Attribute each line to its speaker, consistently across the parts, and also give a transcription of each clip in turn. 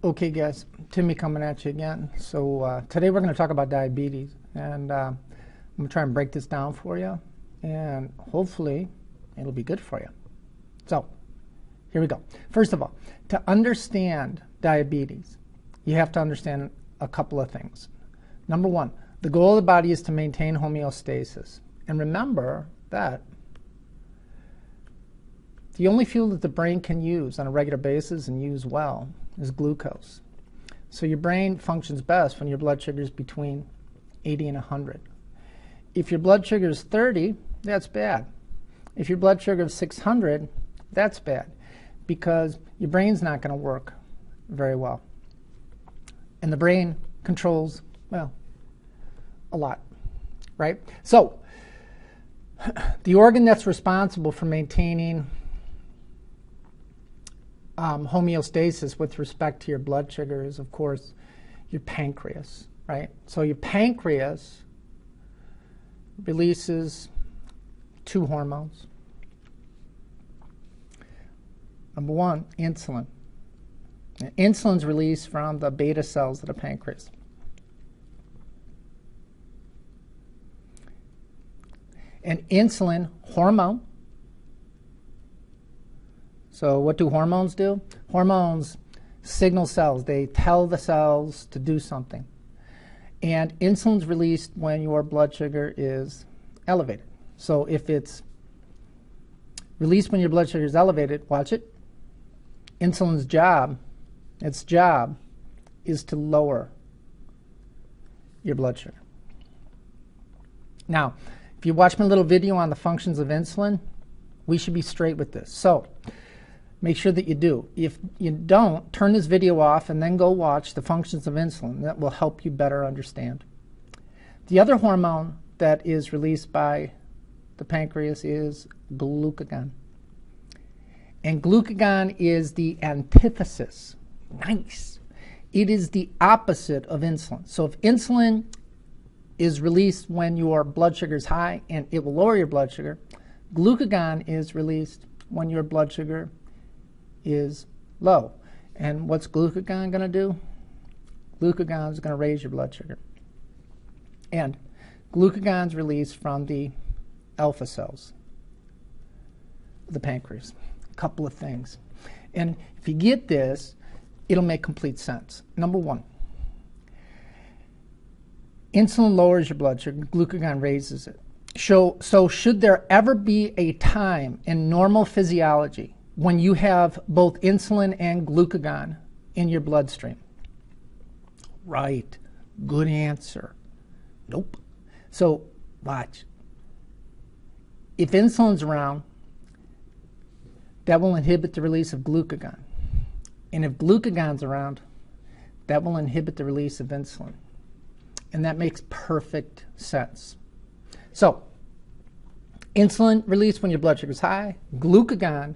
Speaker 1: Okay, guys, Timmy coming at you again. So today we're going to talk about diabetes, and I'm going to try and break this down for you, and hopefully it'll be good for you. So here we go. First of all, to understand diabetes, you have to understand a couple of things. Number one, the goal of the body is to maintain homeostasis. And remember that the only fuel that the brain can use on a regular basis and use well is glucose. So your brain functions best when your blood sugar is between 80 and 100. If your blood sugar is 30, that's bad. If your blood sugar is 600, that's bad because your brain's not going to work very well. And the brain controls, well, a lot, right? So the organ that's responsible for maintaining homeostasis with respect to your blood sugar is, of course, your pancreas, right? So your pancreas releases two hormones. Number one, insulin. And insulin's released from the beta cells of the pancreas. And insulin hormone. So what do hormones do? Hormones signal cells. They tell the cells to do something. And insulin's released when your blood sugar is elevated. So if it's released when your blood sugar is elevated, watch it. Insulin's job, its job is to lower your blood sugar. Now, if you watch my little video on the functions of insulin, we should be straight with this. So make sure that you do. If you don't, turn this video off and then go watch the functions of insulin. That will help you better understand. The other hormone that is released by the pancreas is glucagon. And glucagon is the antithesis. Nice. It is the opposite of insulin. So if insulin is released when your blood sugar is high and it will lower your blood sugar, glucagon is released when your blood sugar is low. And what's glucagon going to do? Glucagon is going to raise your blood sugar. And glucagon is released from the alpha cells of the pancreas. A couple of things. And if you get this, it'll make complete sense. Number one, insulin lowers your blood sugar, glucagon raises it. So should there ever be a time in normal physiology when you have both insulin and glucagon in your bloodstream? Right. Good answer. Nope. So watch. If insulin's around, that will inhibit the release of glucagon. And if glucagon's around, that will inhibit the release of insulin. And that makes perfect sense. So insulin released when your blood sugar is high, glucagon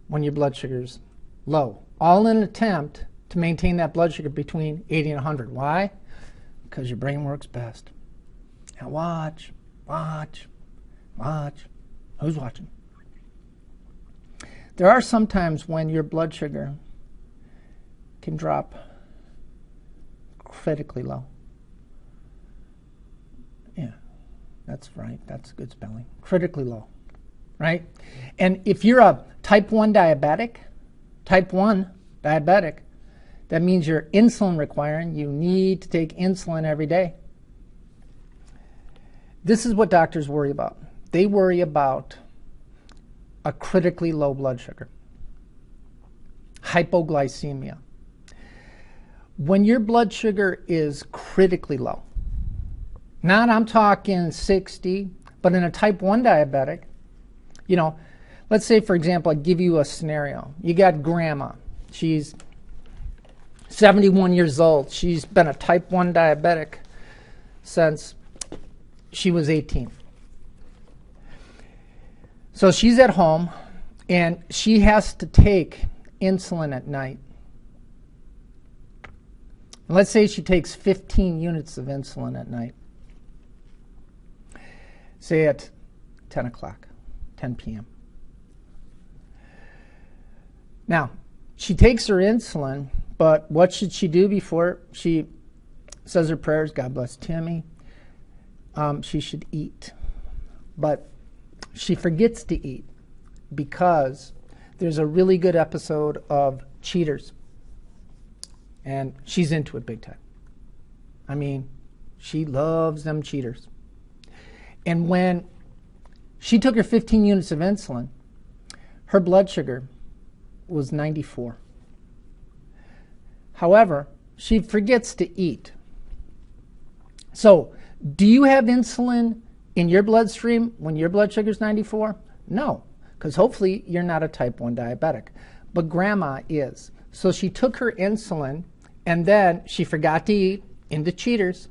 Speaker 1: when your blood sugar is low. All in an attempt to maintain that blood sugar between 80 and 100. Why? Because your brain works best. Now watch, watch, watch. Who's watching? There are some times when your blood sugar can drop critically low. Yeah, that's right. That's good spelling. Critically low, right? And if you're a type 1 diabetic, that means you're insulin requiring. You need to take insulin every day. This is what doctors worry about. They worry about a critically low blood sugar, hypoglycemia. When your blood sugar is critically low, not I'm talking 60, but in a type 1 diabetic, you know, let's say, for example, I give you a scenario. You got grandma. She's 71 years old. She's been a type 1 diabetic since she was 18. So she's at home, and she has to take insulin at night. And let's say she takes 15 units of insulin at night. Say at 10 o'clock, 10 p.m. Now, she takes her insulin But what should she do before she says her prayers? God bless Timmy. She should eat. But she forgets to eat because there's a really good episode of Cheaters. And she's into it big time. I mean, she loves them Cheaters. And when she took her 15 units of insulin, her blood sugar was 94. However, she forgets to eat. So, do you have insulin in your bloodstream when your blood sugar is 94? No, because hopefully you're not a type 1 diabetic. But grandma is. So she took her insulin and then she forgot to eat into Cheaters.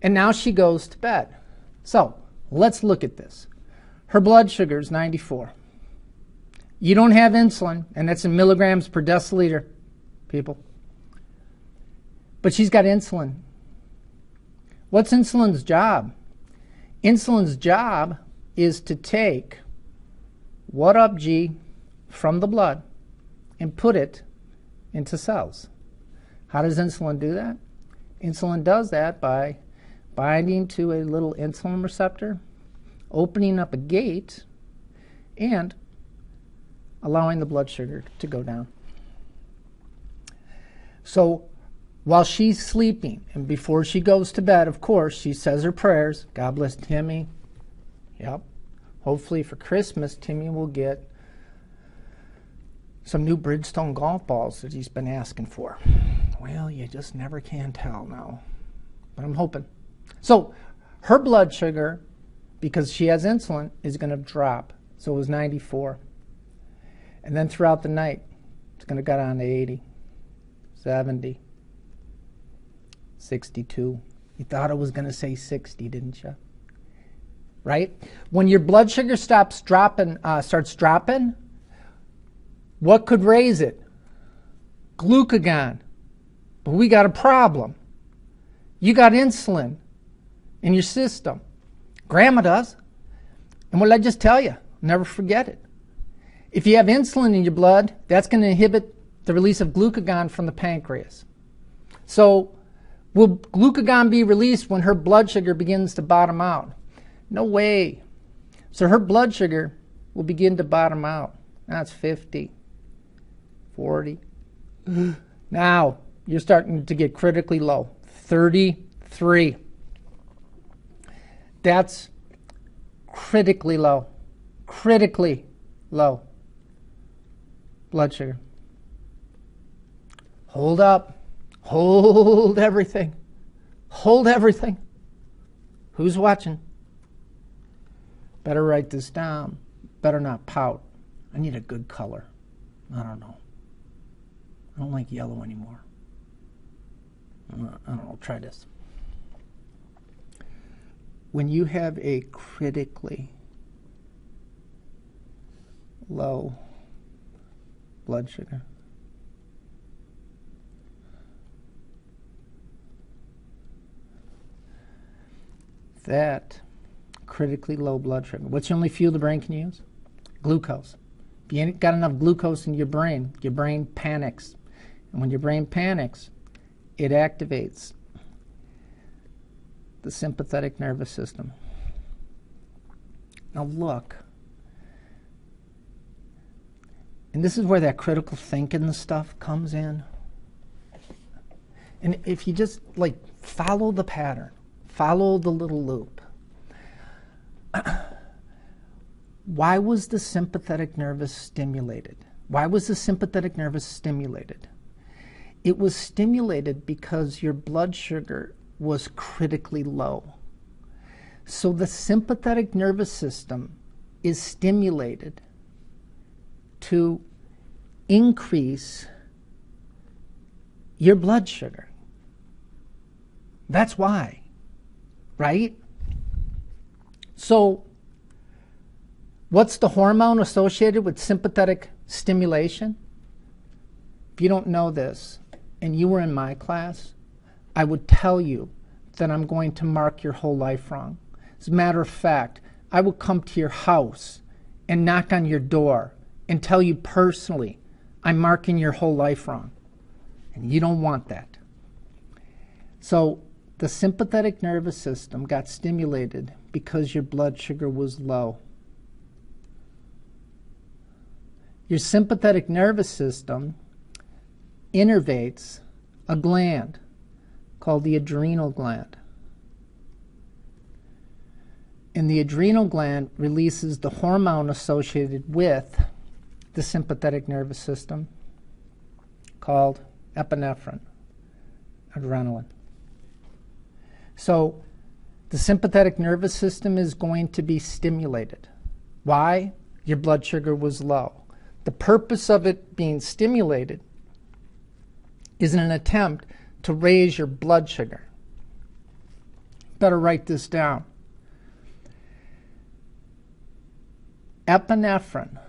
Speaker 1: And now she goes to bed. So let's look at this. Her blood sugar is 94. You don't have insulin, and that's in milligrams per deciliter, people. But she's got insulin. What's insulin's job? Insulin's job is to take what up G from the blood and put it into cells. How does insulin do that? Insulin does that by binding to a little insulin receptor, opening up a gate, and allowing the blood sugar to go down. So while she's sleeping and before she goes to bed, of course, she says her prayers. God bless Timmy. Yep. Hopefully for Christmas, Timmy will get some new Bridgestone golf balls that he's been asking for. Well, you just never can tell now. But I'm hoping. So her blood sugar, because she has insulin, is going to drop. So it was 94. And then throughout the night, it's going to go down to 80, 70, 62. You thought it was going to say 60, didn't you? Right? When your blood sugar starts dropping, what could raise it? Glucagon. But we got a problem. You got insulin in your system. Grandma does. And what did I just tell you? Never forget it. If you have insulin in your blood, that's going to inhibit the release of glucagon from the pancreas. So will glucagon be released when her blood sugar begins to bottom out? No way. So her blood sugar will begin to bottom out. That's 50, 40. Now you're starting to get critically low. 33. That's critically low. Critically low blood sugar. Hold up. Hold everything. Hold everything. Who's watching? Better write this down. Better not pout. I need a good color. I don't know. I don't like yellow anymore. I don't know. Try this. When you have a critically low blood sugar, that critically low blood sugar, what's the only fuel the brain can use? Glucose. If you ain't got enough glucose in your brain panics. And when your brain panics, it activates the sympathetic nervous system. Now look, and this is where that critical thinking stuff comes in. And if you just like follow the pattern, follow the little loop. Why was the sympathetic nervous stimulated? Why was the sympathetic nervous stimulated? It was stimulated because your blood sugar was critically low. So the sympathetic nervous system is stimulated to increase your blood sugar. That's why, right? So what's the hormone associated with sympathetic stimulation? If you don't know this, and you were in my class, I would tell you that I'm going to mark your whole life wrong. As a matter of fact, I will come to your house and knock on your door and tell you personally, I'm marking your whole life wrong. And you don't want that. So the sympathetic nervous system got stimulated because your blood sugar was low. Your sympathetic nervous system innervates a gland called the adrenal gland. And the adrenal gland releases the hormone associated with the sympathetic nervous system called epinephrine, adrenaline. So the sympathetic nervous system is going to be stimulated. Why? Your blood sugar was low. The purpose of it being stimulated is in an attempt to raise your blood sugar. Better write this down. Epinephrine,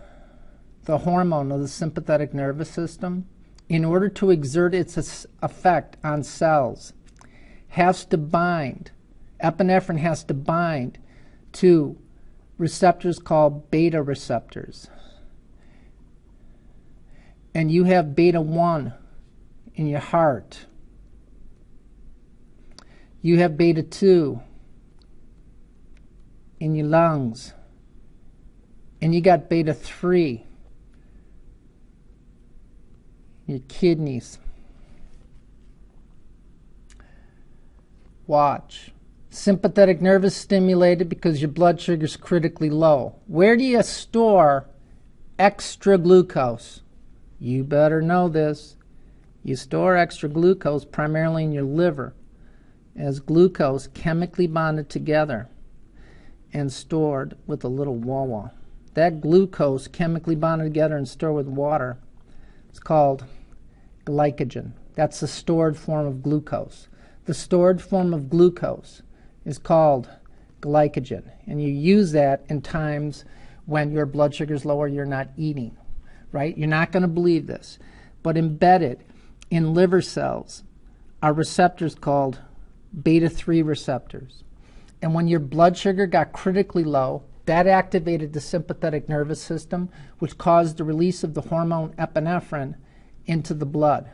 Speaker 1: the hormone of the sympathetic nervous system, in order to exert its effect on cells, has to bind, epinephrine has to bind to receptors called beta receptors. And you have beta 1 in your heart. You have beta 2 in your lungs. And you got beta 3 in your kidneys. Watch. Sympathetic nervous stimulated because your blood sugar is critically low. Where do you store extra glucose? You better know this. You store extra glucose primarily in your liver as glucose chemically bonded together and stored with a little wah-wah. That glucose chemically bonded together and stored with water is called glycogen. That's the stored form of glucose. The stored form of glucose is called glycogen, and you use that in times when your blood sugar is low or you're not eating, right? You're not going to believe this, but embedded in liver cells are receptors called beta 3 receptors. And when your blood sugar got critically low, that activated the sympathetic nervous system, which caused the release of the hormone epinephrine into the blood.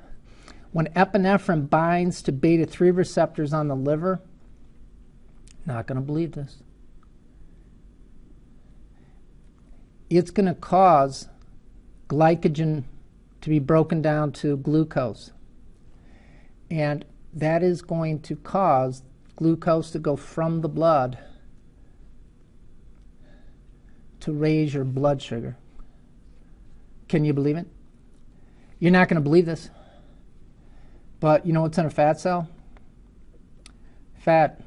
Speaker 1: When epinephrine binds to beta 3 receptors on the liver, not going to believe this, it's going to cause glycogen to be broken down to glucose. And that is going to cause glucose to go from the blood to raise your blood sugar. Can you believe it? You're not going to believe this. But you know what's in a fat cell? Fat.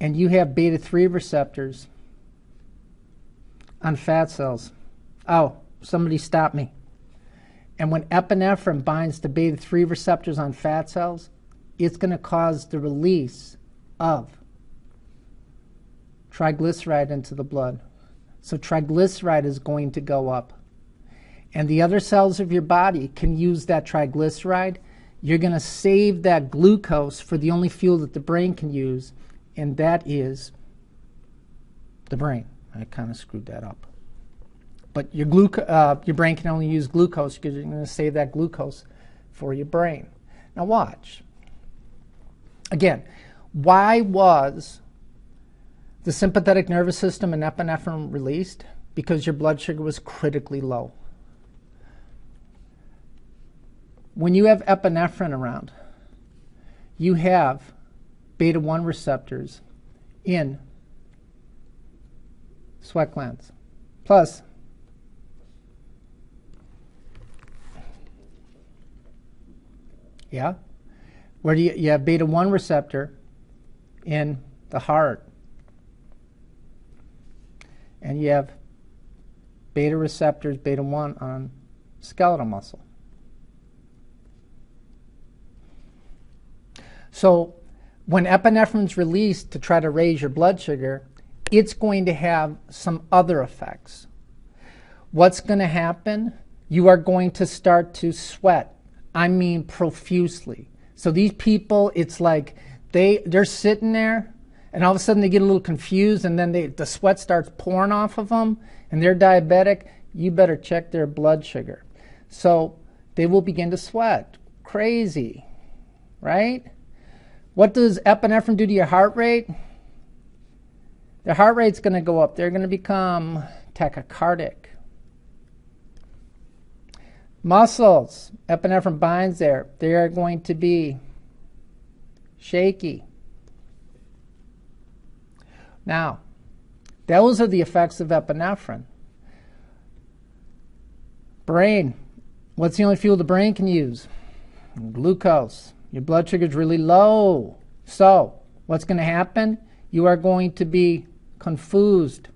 Speaker 1: And you have beta 3 receptors on fat cells. Oh, somebody stop me. And when epinephrine binds to beta 3 receptors on fat cells, it's going to cause the release of triglyceride into the blood. So triglyceride is going to go up. And the other cells of your body can use that triglyceride. You're going to save that glucose for the only fuel that the brain can use, and that is the brain. I kind of screwed that up. But your brain can only use glucose because you're going to save that glucose for your brain. Now watch. Again, why was the sympathetic nervous system and epinephrine released? Because your blood sugar was critically low. When you have epinephrine around, you have beta 1 receptors in sweat glands. Plus, where do you have beta 1 receptor in the heart, and you have beta receptors, beta 1 on skeletal muscle. So when epinephrine is released to try to raise your blood sugar, it's going to have some other effects. What's going to happen? You are going to start to sweat. I mean profusely. So these people, it's like they're sitting there, and all of a sudden they get a little confused, and then the sweat starts pouring off of them, and they're diabetic. You better check their blood sugar. So they will begin to sweat. crazy, right? What does epinephrine do to your heart rate? The heart rate's going to go up. They're going to become tachycardic. Muscles, epinephrine binds there. They are going to be shaky. Now, those are the effects of epinephrine. Brain. What's the only fuel the brain can use? Glucose. Your blood sugar's really low. So, what's going to happen? You are going to be confused.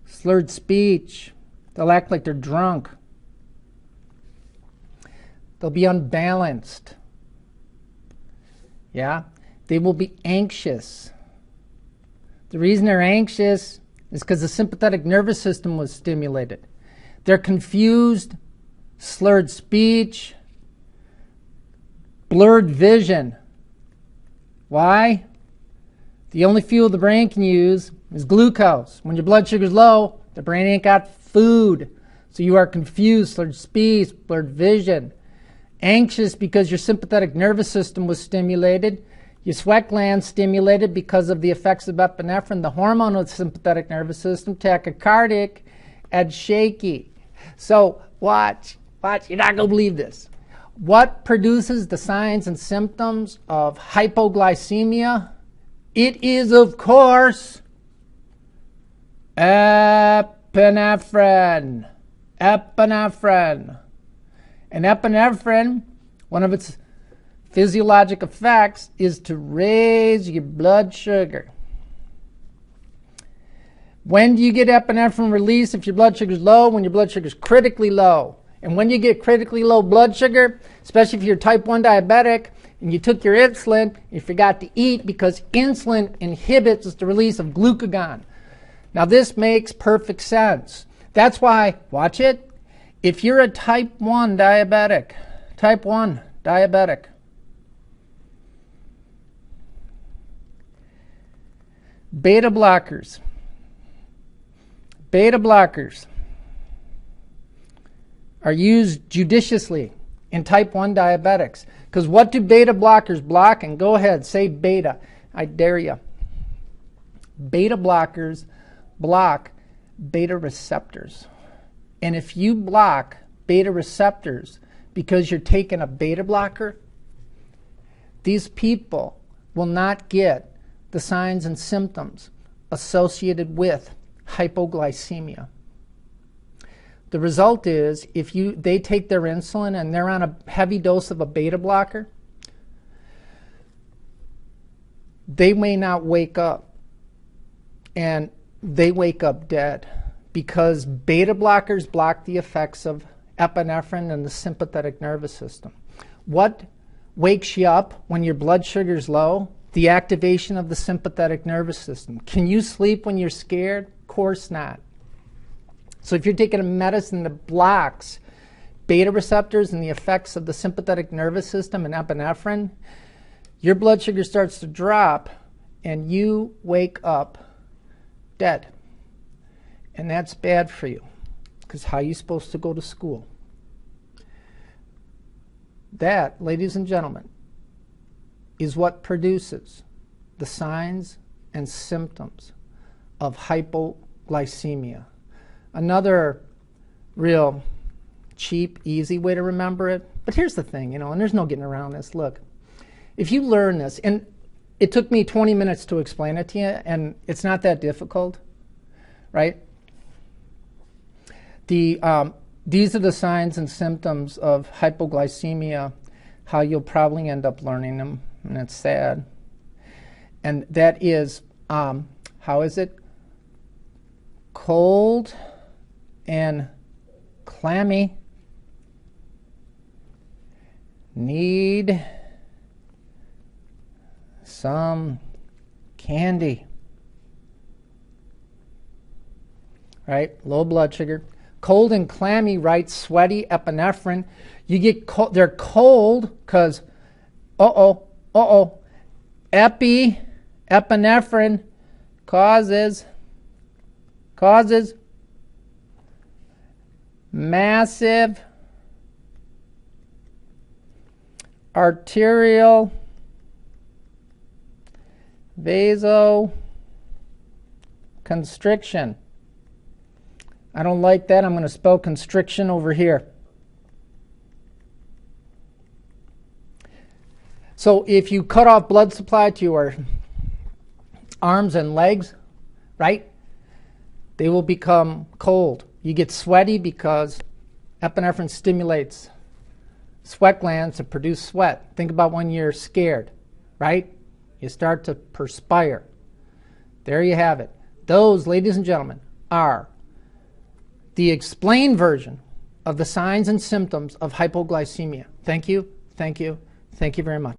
Speaker 1: Slurred speech. They'll act like they're drunk. They'll be unbalanced. Yeah? They will be anxious. The reason they're anxious is because the sympathetic nervous system was stimulated. They're confused, slurred speech, blurred vision. Why? The only fuel the brain can use is glucose. When your blood sugar's low, the brain ain't got food. So you are confused, slurred speech, blurred vision. Anxious because your sympathetic nervous system was stimulated. Your sweat gland stimulated because of the effects of epinephrine, the hormone of the sympathetic nervous system, tachycardic, and shaky. So watch, you're not going to believe this. What produces the signs and symptoms of hypoglycemia? It is, of course, epinephrine. Epinephrine. And epinephrine, one of its physiologic effects is to raise your blood sugar. When do you get epinephrine release if your blood sugar is low? When your blood sugar is critically low. And when you get critically low blood sugar, especially if you're type 1 diabetic and you took your insulin, you forgot to eat because insulin inhibits the release of glucagon. Now this makes perfect sense. That's why, watch it, if you're a type 1 diabetic, beta blockers are used judiciously in type 1 diabetics. Because what do beta blockers block? And go ahead, say beta. I dare you. Beta blockers block beta receptors. And if you block beta receptors because you're taking a beta blocker, these people will not get the signs and symptoms associated with hypoglycemia. The result is if they take their insulin and they're on a heavy dose of a beta blocker, they may not wake up, and they wake up dead because beta blockers block the effects of epinephrine and the sympathetic nervous system. What wakes you up when your blood sugar is low? The activation of the sympathetic nervous system. Can you sleep when you're scared? Of course not. So if you're taking a medicine that blocks beta receptors and the effects of the sympathetic nervous system and epinephrine, your blood sugar starts to drop and you wake up dead. And that's bad for you, because how are you supposed to go to school? That, ladies and gentlemen, is what produces the signs and symptoms of hypoglycemia. Another real cheap, easy way to remember it. But here's the thing, and there's no getting around this. Look, if you learn this, and it took me 20 minutes to explain it to you, and it's not that difficult, right? These are the signs and symptoms of hypoglycemia, how you'll probably end up learning them, and it's sad. And that is, how is it? Cold and clammy. Need some candy. Right? Low blood sugar. Cold and clammy, right? Sweaty, epinephrine. You get cold. They're cold because, epinephrine causes massive arterial vasoconstriction. I don't like that. I'm going to spell constriction over here. So if you cut off blood supply to your arms and legs, right, they will become cold. You get sweaty because epinephrine stimulates sweat glands to produce sweat. Think about when you're scared, right? You start to perspire. There you have it. Those, ladies and gentlemen, are the explained version of the signs and symptoms of hypoglycemia. Thank you, thank you, thank you very much.